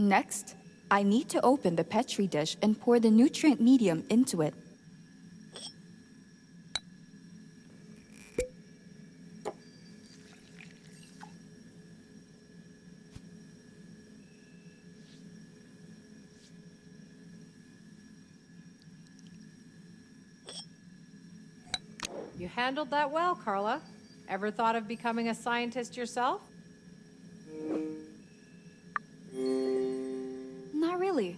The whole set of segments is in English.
Next, I need to open the Petri dish and pour the nutrient medium into it. You handled that well, Carla. Ever thought of becoming a scientist yourself? Not really.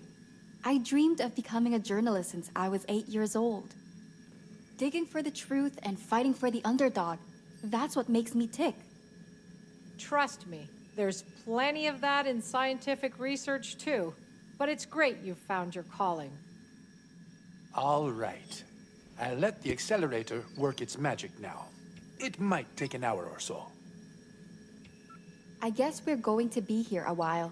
I dreamed of becoming a journalist since I was 8 years old. Digging for the truth and fighting for the underdog. That's what makes me tick. Trust me, there's plenty of that in scientific research too. But it's great you've found your calling. All right. I'll let the accelerator work its magic now. It might take an hour or so. I guess we're going to be here a while.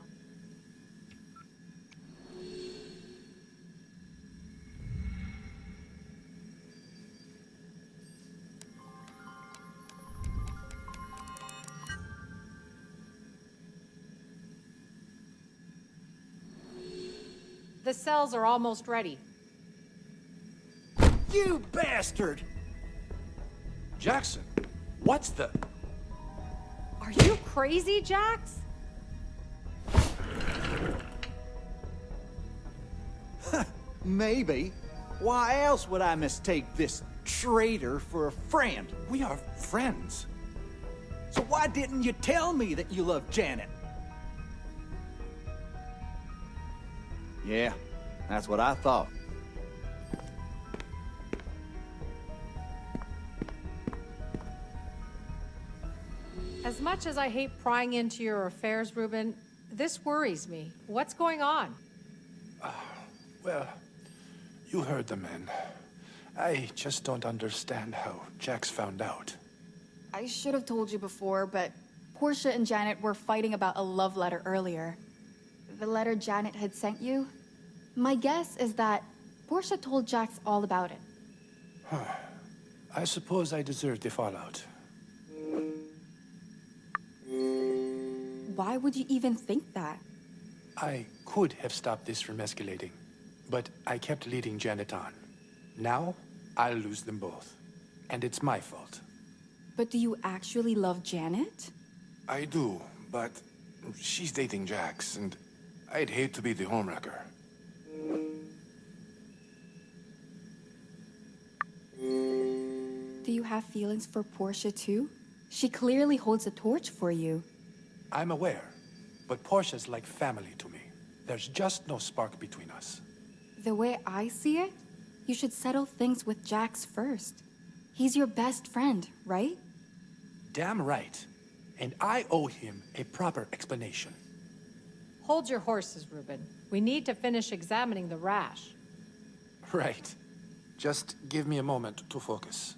The cells are almost ready. You bastard! Jackson, what's the... Are you crazy, Jax? Maybe. Why else would I mistake this traitor for a friend? We are friends. So why didn't you tell me that you love Janet? Yeah, that's what I thought. As much as I hate prying into your affairs, Reuben, this worries me. What's going on? Well, you heard the men. I just don't understand how Jax found out. I should have told you before, but Portia and Janet were fighting about a love letter earlier. The letter Janet had sent you? My guess is that Portia told Jax all about it. I suppose I deserve the fallout. Why would you even think that? I could have stopped this from escalating, but I kept leading Janet on. Now, I'll lose them both. And it's my fault. But do you actually love Janet? I do, but she's dating Jax, and I'd hate to be the homewrecker. Do you have feelings for Portia too? She clearly holds a torch for you. I'm aware, but Portia's like family to me. There's just no spark between us. The way I see it, you should settle things with Jax first. He's your best friend, right? Damn right. And I owe him a proper explanation. Hold your horses, Reuben. We need to finish examining the rash. Right. Just give me a moment to focus.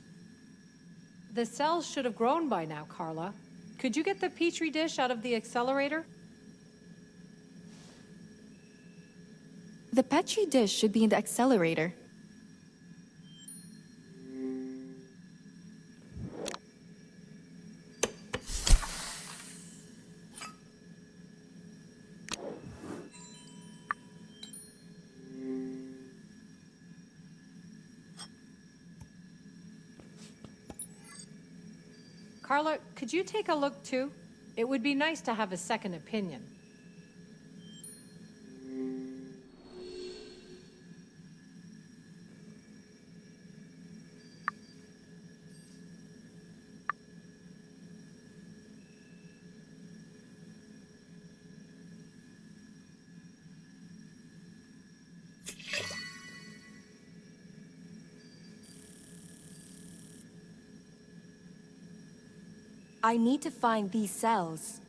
The cells should have grown by now, Carla. Could you get the Petri dish out of the accelerator? The Petri dish should be in the accelerator. Carla, could you take a look too? It would be nice to have a second opinion. I need to find these cells.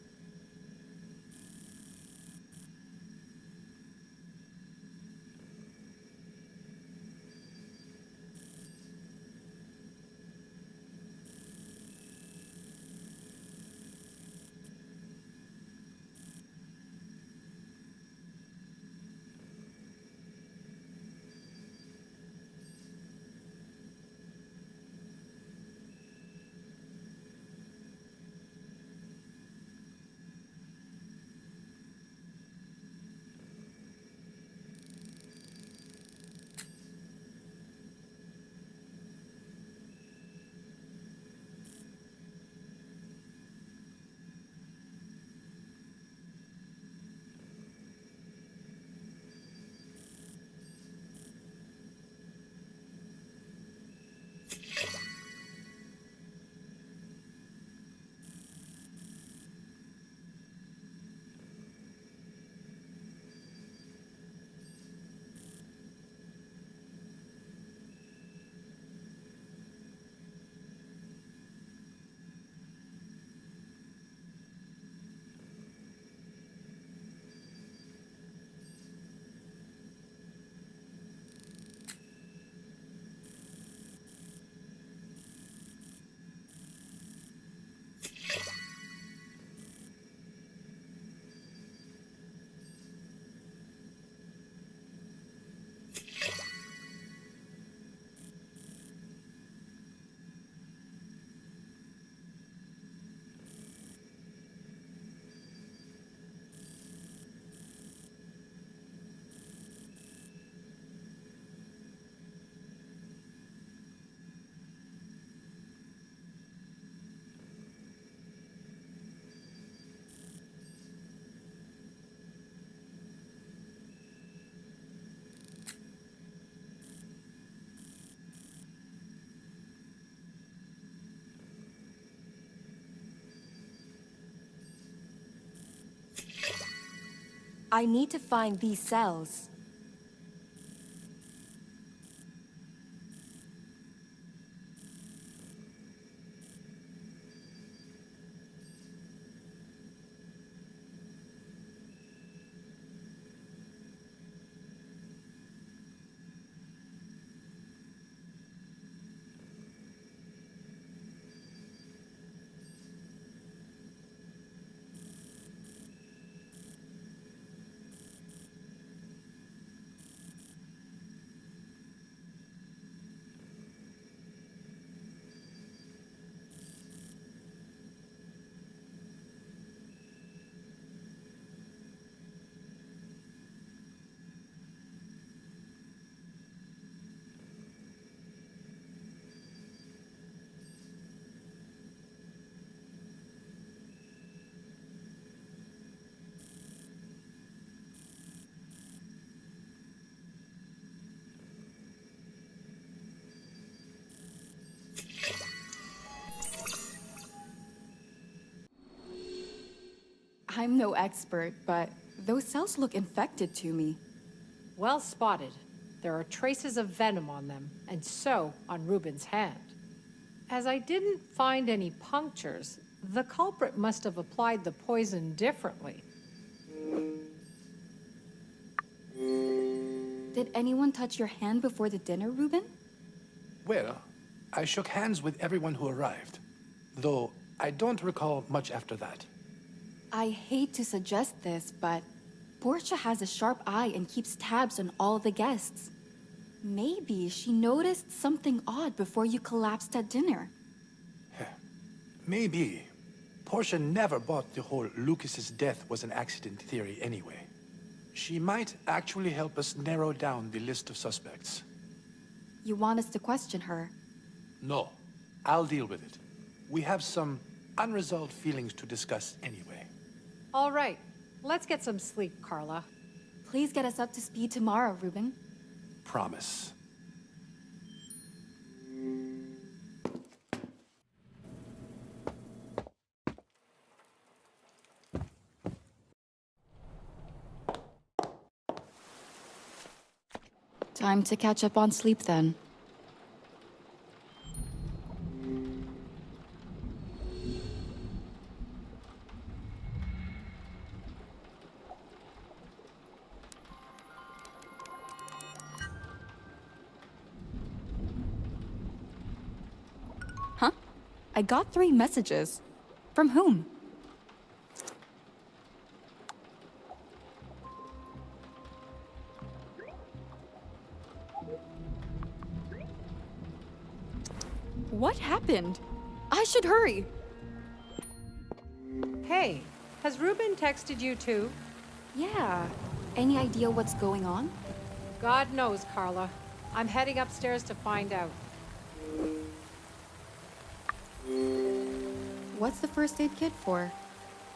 I need to find these cells. I'm no expert, but those cells look infected to me. Well spotted. There are traces of venom on them, and so on Ruben's hand. As I didn't find any punctures, the culprit must have applied the poison differently. Did anyone touch your hand before the dinner, Ruben? Well, I shook hands with everyone who arrived, though I don't recall much after that. I hate to suggest this, but Portia has a sharp eye and keeps tabs on all the guests. Maybe she noticed something odd before you collapsed at dinner. Maybe. Portia never bought the whole Lucas's death was an accident theory anyway. She might actually help us narrow down the list of suspects. You want us to question her? No, I'll deal with it. We have some unresolved feelings to discuss anyway. All right, let's get some sleep, Carla. Please get us up to speed tomorrow, Ruben. Promise. Time to catch up on sleep then. Huh? I got 3 messages. From whom? What happened? I should hurry. Hey, has Ruben texted you too? Yeah. Any idea what's going on? God knows, Carla. I'm heading upstairs to find out. What's the first aid kit for?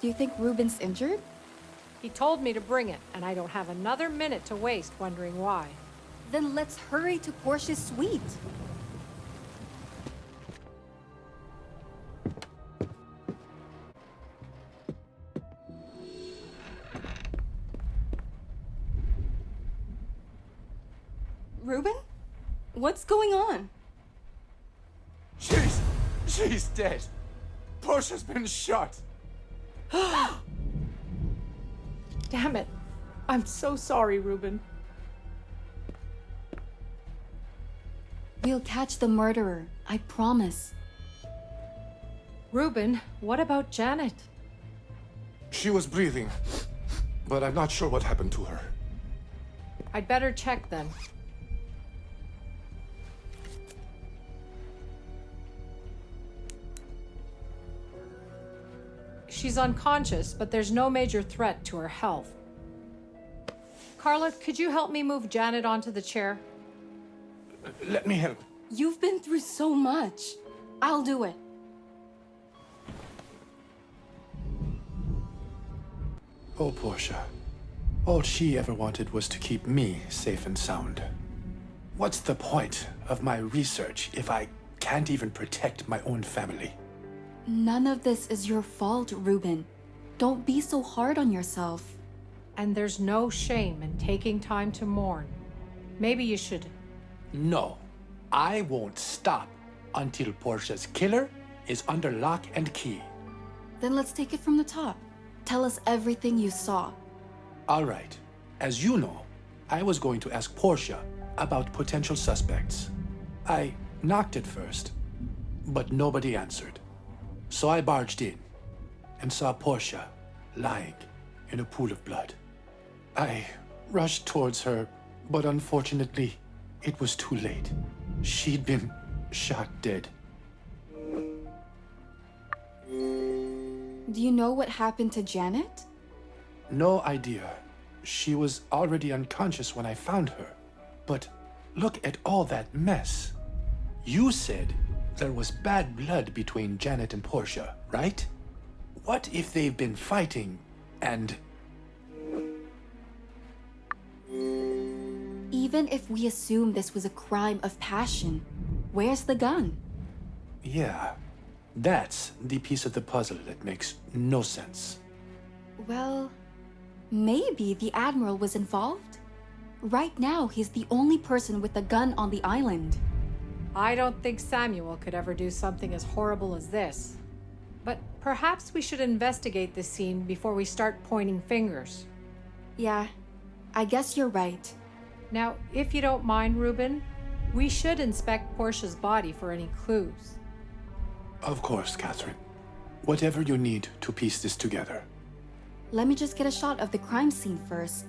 Do you think Ruben's injured? He told me to bring it, and I don't have another minute to waste wondering why. Then let's hurry to Portia's suite. Ruben? What's going on? She's dead. Portia's been shot. Damn it. I'm so sorry, Ruben. We'll catch the murderer, I promise. Ruben, what about Janet? She was breathing, but I'm not sure what happened to her. I'd better check then. She's unconscious, but there's no major threat to her health. Carla, could you help me move Janet onto the chair? Let me help. You've been through so much. I'll do it. Oh, Portia. All she ever wanted was to keep me safe and sound. What's the point of my research if I can't even protect my own family? None of this is your fault, Ruben. Don't be so hard on yourself. And there's no shame in taking time to mourn. Maybe you should. No, I won't stop until Portia's killer is under lock and key. Then let's take it from the top. Tell us everything you saw. All right. As you know, I was going to ask Portia about potential suspects. I knocked at first, but nobody answered. So I barged in and saw Portia lying in a pool of blood. I rushed towards her, but unfortunately, it was too late. She'd been shot dead. Do you know what happened to Janet? No idea. She was already unconscious when I found her. But look at all that mess. You said there was bad blood between Janet and Portia, right? What if they've been fighting and... Even if we assume this was a crime of passion, where's the gun? Yeah, that's the piece of the puzzle that makes no sense. Well, maybe the Admiral was involved? Right now, he's the only person with a gun on the island. I don't think Samuel could ever do something as horrible as this. But perhaps we should investigate this scene before we start pointing fingers. Yeah, I guess you're right. Now, if you don't mind, Reuben, we should inspect Portia's body for any clues. Of course, Catherine. Whatever you need to piece this together. Let me just get a shot of the crime scene first.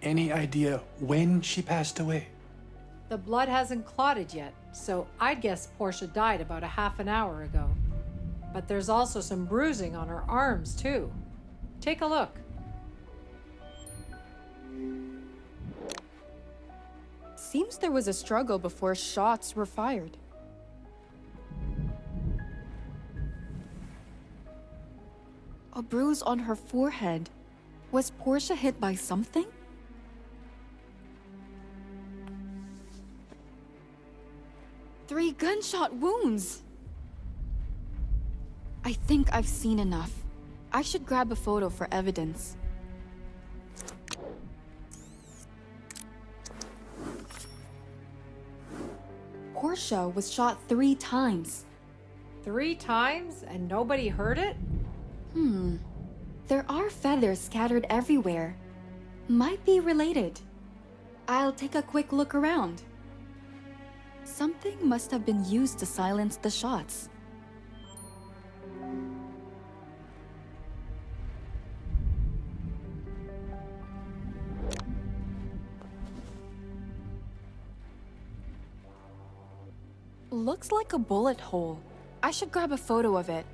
Any idea when she passed away? The blood hasn't clotted yet, so I'd guess Portia died about a half an hour ago. But there's also some bruising on her arms, too. Take a look. Seems there was a struggle before shots were fired. A bruise on her forehead. Was Portia hit by something? Three gunshot wounds! I think I've seen enough. I should grab a photo for evidence. Portia was shot 3 times. 3 times and nobody heard it? There are feathers scattered everywhere. Might be related. I'll take a quick look around. Something must have been used to silence the shots. Looks like a bullet hole. I should grab a photo of it.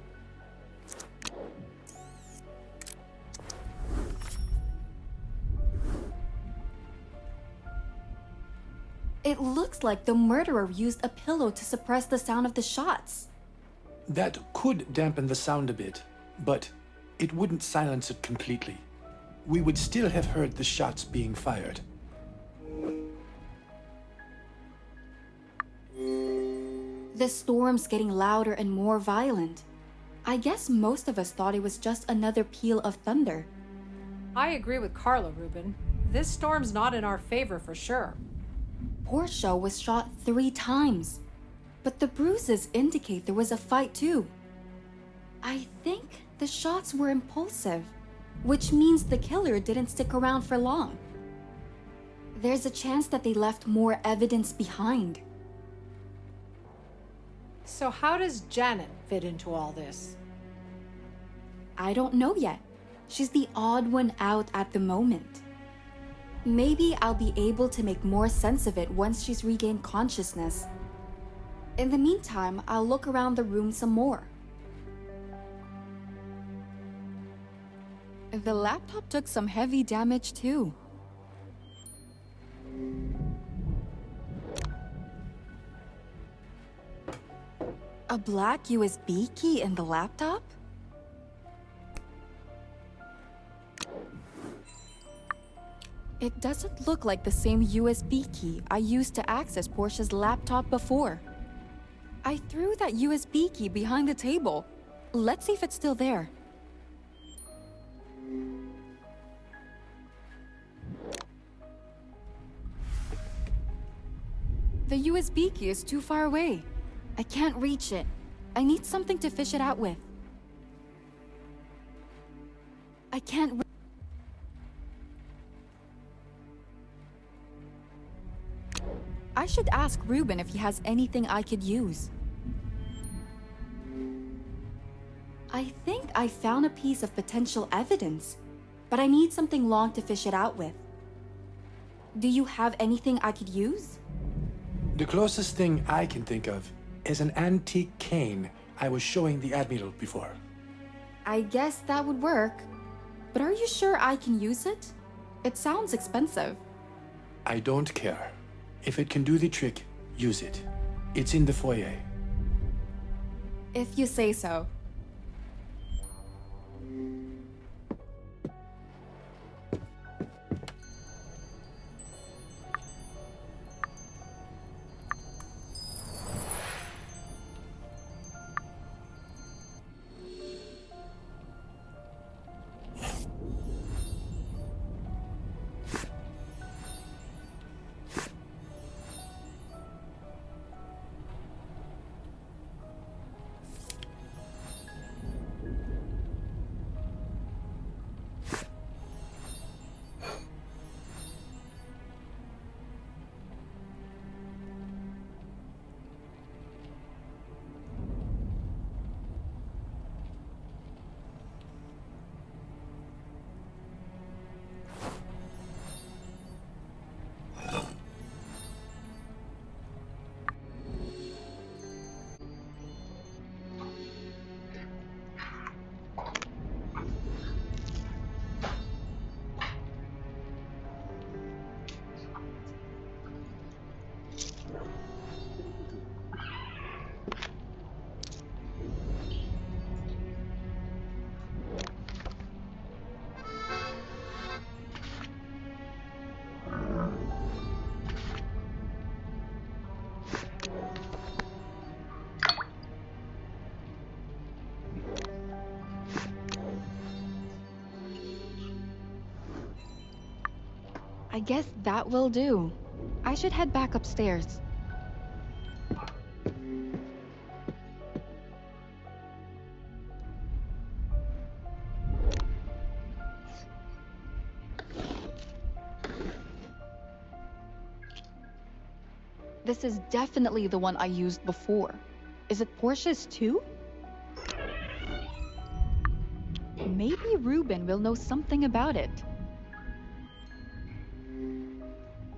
It looks like the murderer used a pillow to suppress the sound of the shots. That could dampen the sound a bit, but it wouldn't silence it completely. We would still have heard the shots being fired. The storm's getting louder and more violent. I guess most of us thought it was just another peal of thunder. I agree with Carla, Reuben. This storm's not in our favor for sure. Portia was shot 3 times, but the bruises indicate there was a fight too. I think the shots were impulsive, which means the killer didn't stick around for long. There's a chance that they left more evidence behind. So how does Janet fit into all this? I don't know yet. She's the odd one out at the moment. Maybe I'll be able to make more sense of it once she's regained consciousness. In the meantime, I'll look around the room some more. The laptop took some heavy damage too. A black USB key in the laptop? It doesn't look like the same USB key I used to access Portia's laptop before. I threw that USB key behind the table. Let's see if it's still there. The USB key is too far away. I can't reach it. I need something to fish it out with. I can't. I should ask Ruben if he has anything I could use. I think I found a piece of potential evidence, but I need something long to fish it out with. Do you have anything I could use? The closest thing I can think of is an antique cane I was showing the Admiral before. I guess that would work. But are you sure I can use it? It sounds expensive. I don't care. If it can do the trick, use it. It's in the foyer. If you say so. I guess that will do. I should head back upstairs. This is definitely the one I used before. Is it Portia's too? Maybe Ruben will know something about it.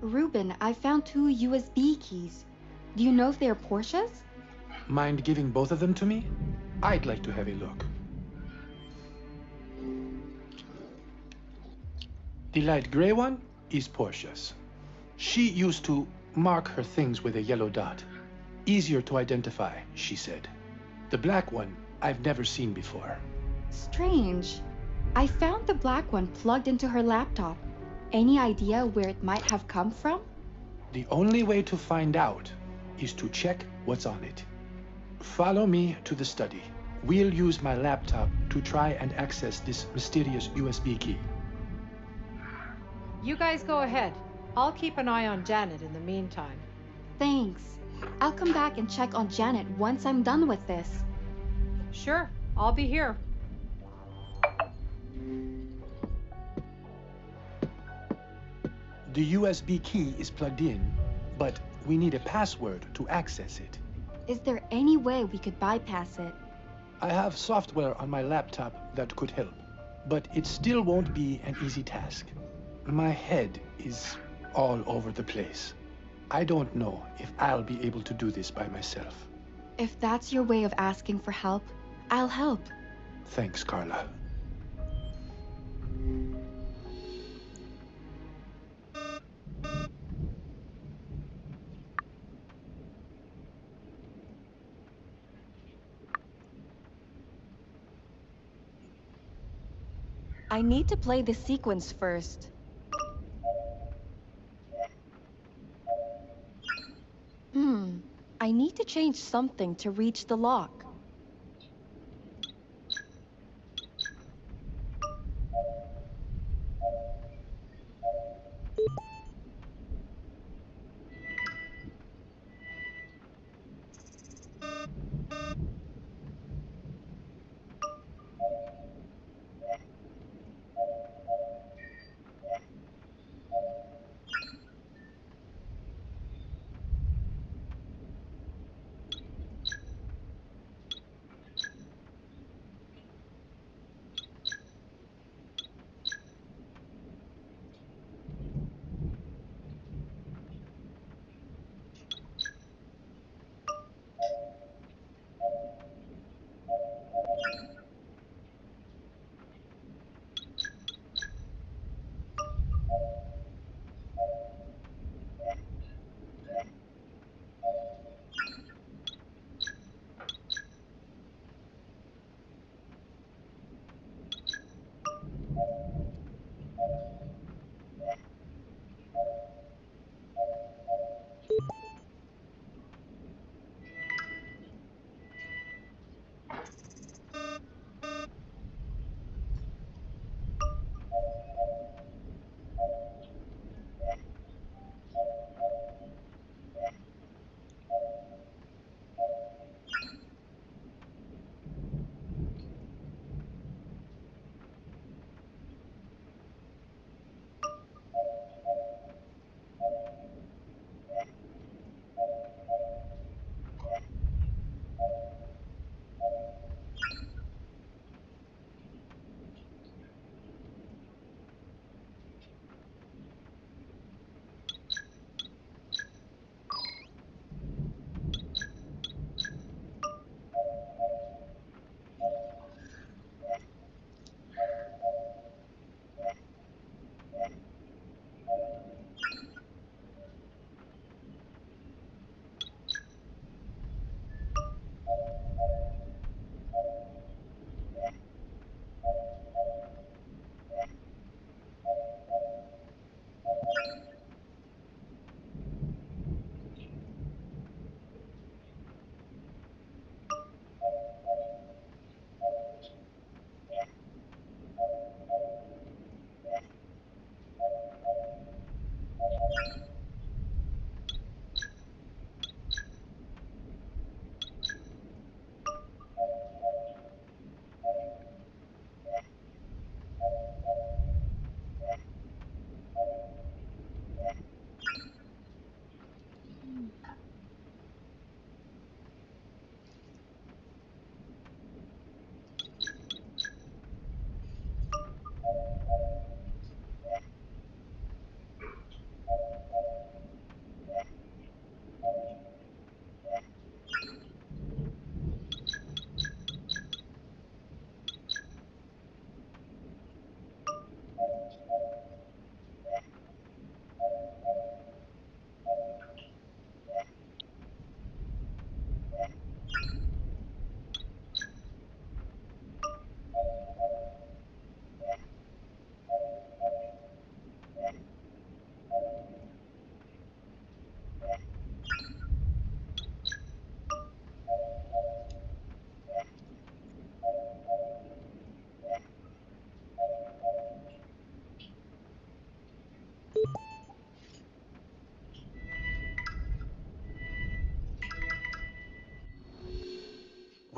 Ruben, I found 2 USB keys. Do you know if they're Portia's? Mind giving both of them to me? I'd like to have a look. The light gray one is Portia's. She used to mark her things with a yellow dot. Easier to identify, she said. The black one I've never seen before. Strange. I found the black one plugged into her laptop. Any idea where it might have come from? The only way to find out is to check what's on it. Follow me to the study. We'll use my laptop to try and access this mysterious USB key. You guys go ahead. I'll keep an eye on Janet in the meantime. Thanks. I'll come back and check on Janet once I'm done with this. Sure, I'll be here. The USB key is plugged in, but we need a password to access it. Is there any way we could bypass it? I have software on my laptop that could help, but it still won't be an easy task. My head is all over the place. I don't know if I'll be able to do this by myself. If that's your way of asking for help, I'll help. Thanks, Carla. I need to play the sequence first. I need to change something to reach the lock.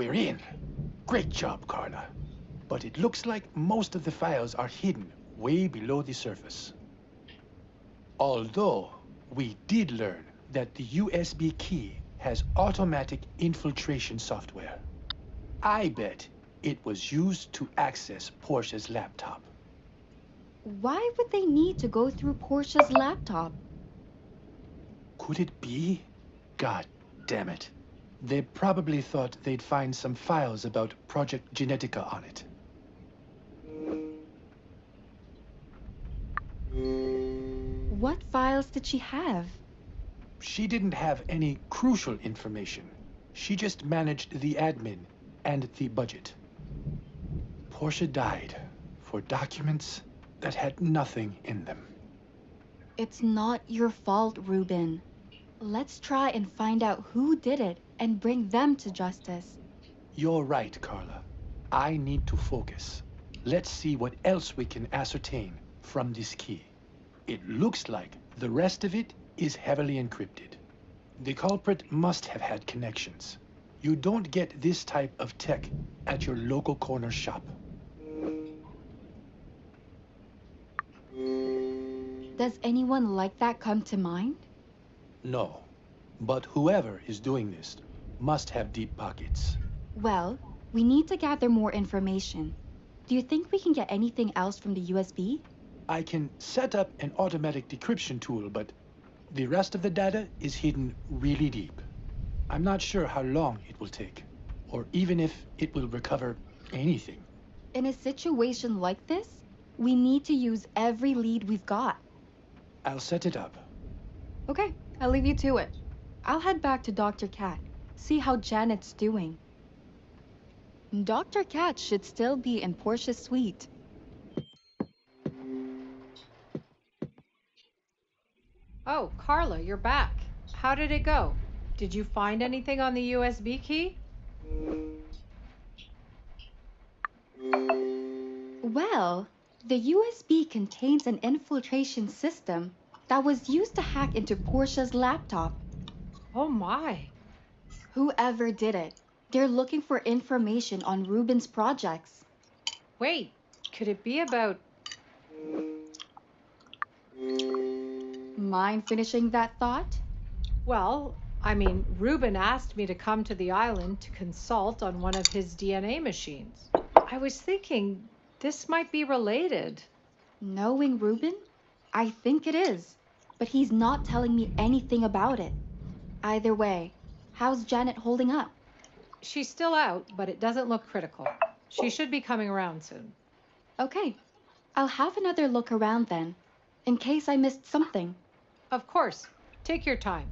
We're in. Great job, Carla. But it looks like most of the files are hidden way below the surface. Although we did learn that the USB key has automatic infiltration software. I bet it was used to access Portia's laptop. Why would they need to go through Portia's laptop? Could it be? God damn it. They probably thought they'd find some files about Project Genetica on it. What files did she have? She didn't have any crucial information. She just managed the admin and the budget. Portia died for documents that had nothing in them. It's not your fault, Ruben. Let's try and find out who did it and bring them to justice. You're right, Carla. I need to focus. Let's see what else we can ascertain from this key. It looks like the rest of it is heavily encrypted. The culprit must have had connections. You don't get this type of tech at your local corner shop. Does anyone like that come to mind? No. But whoever is doing this must have deep pockets. Well, we need to gather more information. Do you think we can get anything else from the USB? I can set up an automatic decryption tool, but the rest of the data is hidden really deep. I'm not sure how long it will take, or even if it will recover anything. In a situation like this, we need to use every lead we've got. I'll set it up. Okay, I'll leave you to it. I'll head back to Dr. Cat, see how Janet's doing. Dr. Cat should still be in Portia's suite. Oh, Carla, you're back. How did it go? Did you find anything on the USB key? Well, the USB contains an infiltration system that was used to hack into Portia's laptop. Oh my. Whoever did it, they're looking for information on Ruben's projects. Wait, could it be about... Mind finishing that thought? Well, I mean, Ruben asked me to come to the island to consult on one of his DNA machines. I was thinking this might be related. Knowing Ruben? I think it is, but he's not telling me anything about it. Either way, how's Janet holding up? She's still out, but it doesn't look critical. She should be coming around soon. Okay, I'll have another look around then, in case I missed something. Of course. Take your time.